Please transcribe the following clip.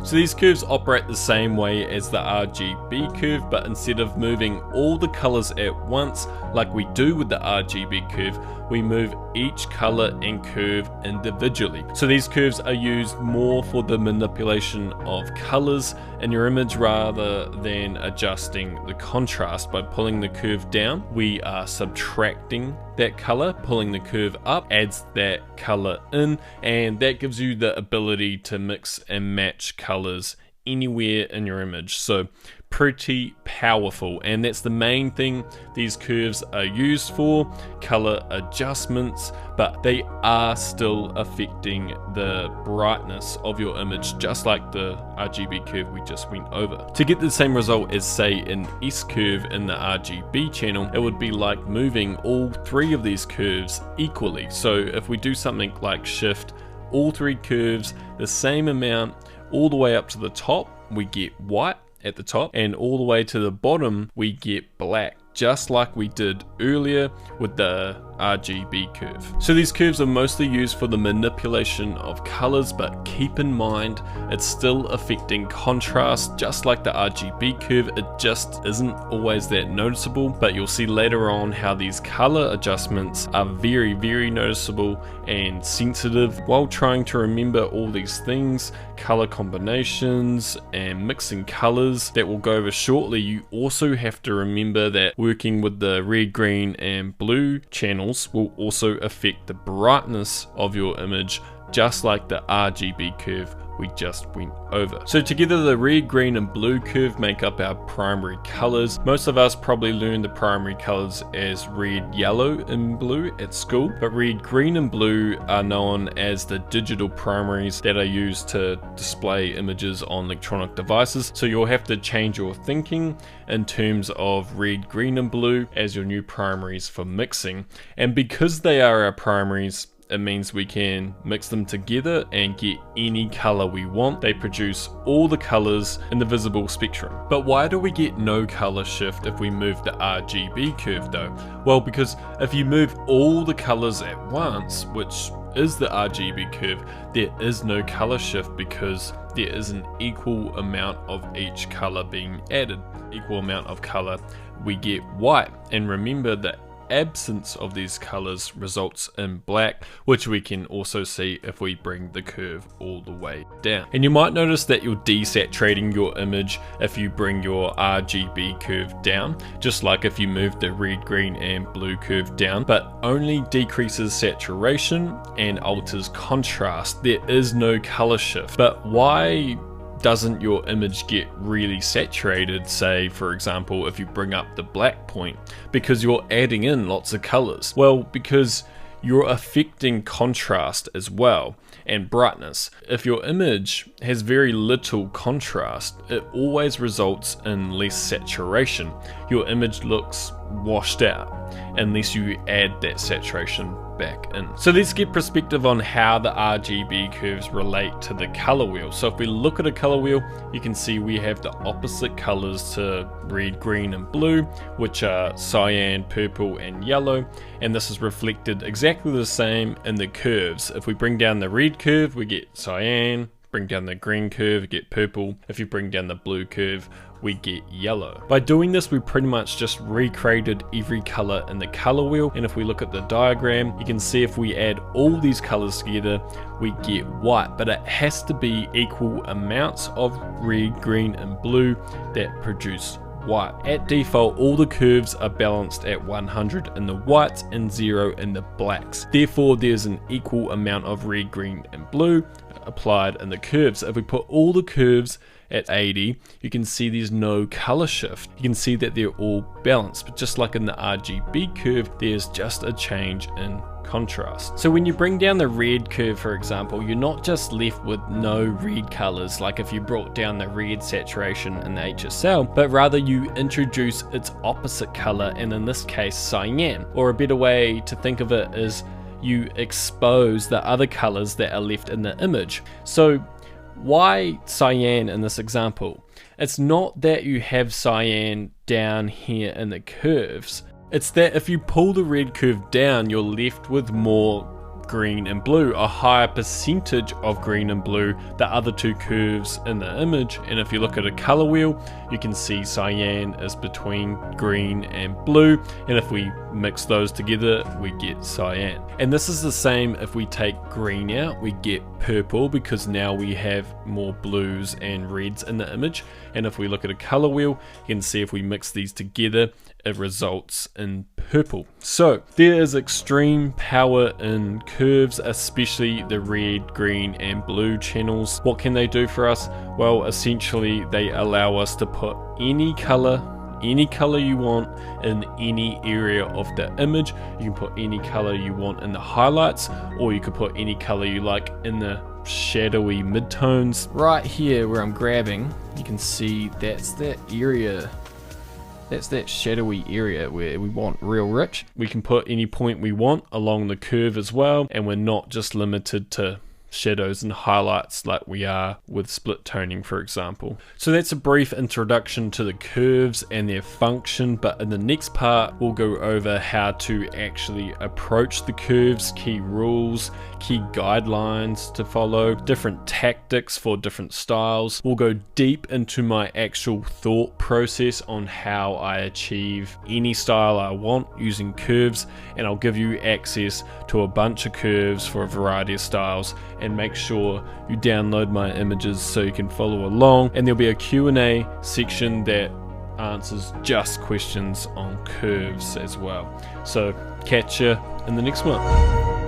So these curves operate the same way as the RGB curve, but instead of moving all the colors at once like we do with the RGB curve, we move each color and curve individually. So these curves are used more for the manipulation of colors in your image rather than adjusting the contrast. By pulling the curve down, we are subtracting that color. Pulling the curve up adds that color in, and that gives you the ability to mix and match colors anywhere in your image. So pretty powerful, and that's the main thing these curves are used for, color adjustments, but they are still affecting the brightness of your image just like the RGB curve we just went over. To get the same result as say an S curve in the RGB channel, it would be like moving all three of these curves equally. So if we do something like shift all three curves the same amount all the way up to the top, we get white at the top, and all the way to the bottom we get black, just like we did earlier with the RGB curve. So these curves are mostly used for the manipulation of colors, but keep in mind it's still affecting contrast just like the RGB curve. It just isn't always that noticeable, but you'll see later on how these color adjustments are very, very noticeable and sensitive. While trying to remember all these things, color combinations and mixing colors that we'll go over shortly, you also have to remember that working with the red, green and blue channels will also affect the brightness of your image, just like the RGB curve we just went over. So together the red, green and blue curve make up our primary colors. Most of us probably learned the primary colors as red, yellow and blue at school, but red, green and blue are known as the digital primaries that are used to display images on electronic devices. So you'll have to change your thinking in terms of red, green and blue as your new primaries for mixing. And because they are our primaries, it means we can mix them together and get any color we want. They produce all the colors in the visible spectrum. But why do we get no color shift if we move the RGB curve though? Well, because if you move all the colors at once, which is the RGB curve, there is no color shift because there is an equal amount of each color being added. Equal amount of color, we get white. And remember that absence of these colors results in black, which we can also see if we bring the curve all the way down. And you might notice that you're desaturating your image if you bring your RGB curve down, just like if you move the red, green and blue curve down, but only decreases saturation and alters contrast. There is no color shift. But why doesn't your image get really saturated, say for example if you bring up the black point? Because you're adding in lots of colors. Well, because you're affecting contrast as well and brightness. If your image has very little contrast, it always results in less saturation. Your image looks washed out unless you add that saturation back in. So let's get perspective on how the RGB curves relate to the color wheel. So if we look at a color wheel, you can see we have the opposite colors to red, green and blue, which are cyan, purple and yellow, and this is reflected exactly the same in the curves. If we bring down the red curve, we get cyan. Bring down the green curve, we get purple. If you bring down the blue curve, we get yellow. By doing this, we pretty much just recreated every color in the color wheel. And if we look at the diagram, you can see if we add all these colors together, we get white, but it has to be equal amounts of red, green and blue that produce white. At default, all the curves are balanced at 100 in the whites and 0 in the blacks. Therefore, there's an equal amount of red, green and blue applied in the curves. If we put all the curves at 80, you can see there's no color shift. You can see that they're all balanced, but just like in the RGB curve, there's just a change in contrast. So when you bring down the red curve, for example, you're not just left with no red colors like if you brought down the red saturation in the HSL, but rather you introduce its opposite color, and in this case cyan. Or a better way to think of it is you expose the other colors that are left in the image. So why cyan in this example? It's not that you have cyan down here in the curves. It's that if you pull the red curve down, you're left with more green and blue, a higher percentage of green and blue, the other two curves in the image. And if you look at a color wheel, you can see cyan is between green and blue, and if we mix those together we get cyan. And this is the same if we take green out, we get purple, because now we have more blues and reds in the image. And if we look at a color wheel, you can see if we mix these together, it results in purple. So there is extreme power in curves, especially the red, green and blue channels. What can they do for us? Well, essentially they allow us to put any color you want in any area of the image. You can put any color you want in the highlights, or you could put any color you like in the shadowy midtones. Right here where I'm grabbing, you can see that's that area. That's that shadowy area where we want real rich. We can put any point we want along the curve as well, and we're not just limited to shadows and highlights like we are with split toning, for example. So that's a brief introduction to the curves and their function, but in the next part we'll go over how to actually approach the curves, key rules, key guidelines to follow, different tactics for different styles. We'll go deep into my actual thought process on how I achieve any style I want using curves, and I'll give you access to a bunch of curves for a variety of styles. And make sure you download my images so you can follow along, and there'll be a Q&A section that answers just questions on curves as well. So catch you in the next one.